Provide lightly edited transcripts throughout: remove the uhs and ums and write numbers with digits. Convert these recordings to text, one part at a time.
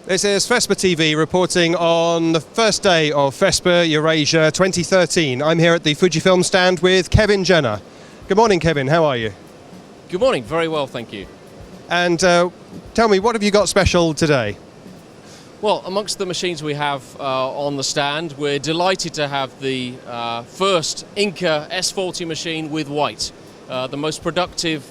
This is FESPA TV reporting on the first day of FESPA Eurasia 2013. I'm here at the Fujifilm stand with Kevin Jenner. Good morning, Kevin. How are you? Good morning. Very well, thank you. And tell me, what have you got special today? Well, amongst the machines we have on the stand, we're delighted to have the first Inca S40 machine with white. The most productive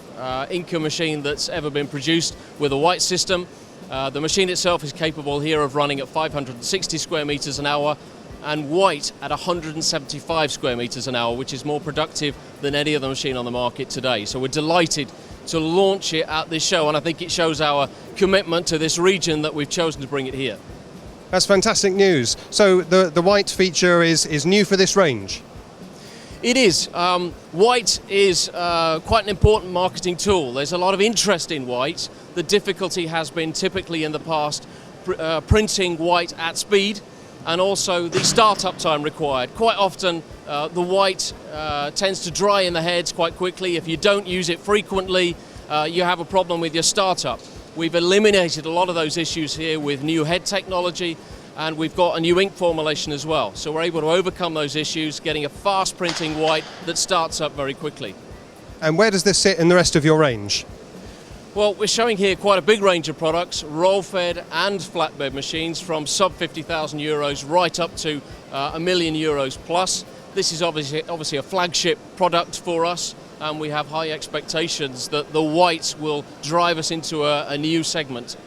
Inca machine that's ever been produced with a white system. The machine itself is capable here of running at 560 square meters an hour and white at 175 square meters an hour, which is more productive than any other machine on the market today. So we're delighted to launch it at this show, and I think it shows our commitment to this region that we've chosen to bring it here. That's fantastic news. So the white feature is new for this range? It is. White is quite an important marketing tool. There's a lot of interest in white. The difficulty has been typically in the past printing white at speed, and also the startup time required. Quite often the white tends to dry in the heads quite quickly. If you don't use it frequently, you have a problem with your startup. We've eliminated a lot of those issues here with new head technology, and we've got a new ink formulation as well. So we're able to overcome those issues, getting a fast printing white that starts up very quickly. And where does this sit in the rest of your range? Well, we're showing here quite a big range of products, roll-fed and flatbed machines, from sub 50,000 euros right up to €1 million plus. This is obviously a flagship product for us, and we have high expectations that the white will drive us into a new segment.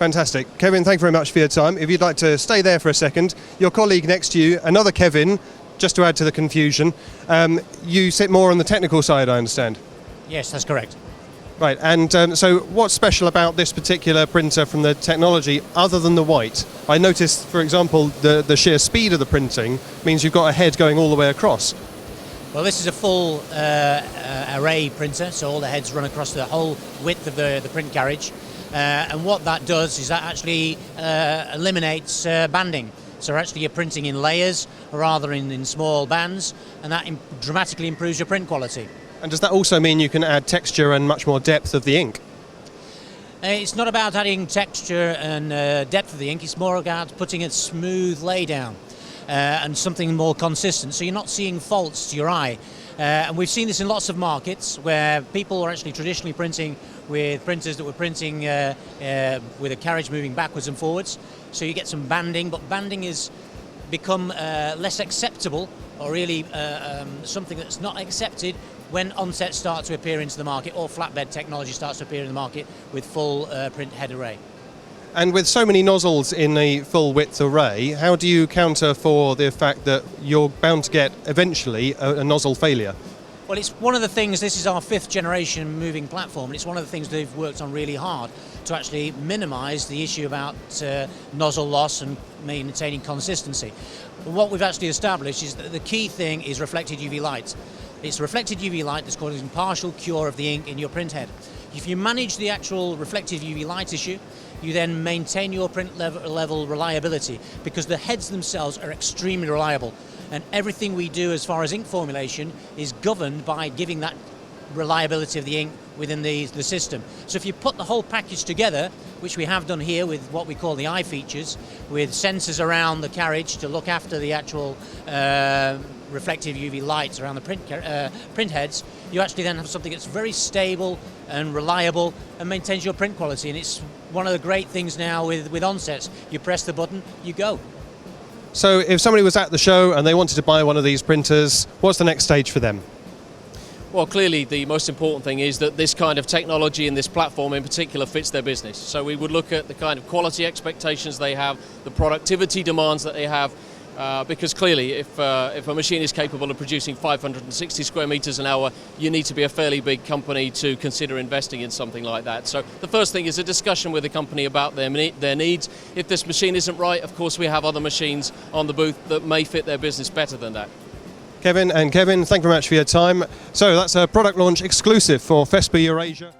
Fantastic. Kevin, thank you very much for your time. If you'd like to stay there for a second, your colleague next to you, another Kevin, just to add to the confusion, you sit more on the technical side, I understand? Yes, that's correct. Right, and so what's special about this particular printer from the technology other than the white? I noticed, for example, the sheer speed of the printing means you've got a head going all the way across. Well, this is a full array printer, so all the heads run across the whole width of the print carriage. And what that does is that actually eliminates banding. So actually you're printing in layers rather than in small bands, and that dramatically improves your print quality. And does that also mean you can add texture and much more depth of the ink? It's not about adding texture and depth of the ink, it's more about putting a smooth laydown and something more consistent, so you're not seeing faults to your eye. And we've seen this in lots of markets where people are actually traditionally printing with printers that were printing with a carriage moving backwards and forwards. So you get some banding, but banding has become less acceptable, or really something that's not accepted when onsets start to appear into the market, or flatbed technology starts to appear in the market with full print head array. And with so many nozzles in a full width array, how do you counter for the fact that you're bound to get eventually a nozzle failure? Well, it's one of the things, this is our 5th generation moving platform, and it's one of the things they've worked on really hard to actually minimise the issue about nozzle loss and maintaining consistency. But what we've actually established is that the key thing is reflected UV light. It's reflected UV light that's causing partial cure of the ink in your print head. If you manage the actual reflective UV light issue, you then maintain your print level reliability, because the heads themselves are extremely reliable, and everything we do as far as ink formulation is governed by giving that reliability of the ink within the system. So if you put the whole package together, which we have done here with what we call the eye features, with sensors around the carriage to look after the actual reflective UV lights around the print heads, you actually then have something that's very stable and reliable and maintains your print quality. And it's one of the great things now with onsets. You press the button, you go. So if somebody was at the show and they wanted to buy one of these printers, what's the next stage for them? Well, clearly the most important thing is that this kind of technology and this platform in particular fits their business. So we would look at the kind of quality expectations they have, the productivity demands that they have, because clearly if a machine is capable of producing 560 square meters an hour, you need to be a fairly big company to consider investing in something like that. So the first thing is a discussion with the company about their needs. If this machine isn't right, of course we have other machines on the booth that may fit their business better than that. Kevin, thank you very much for your time. So that's a product launch exclusive for FESPA Eurasia.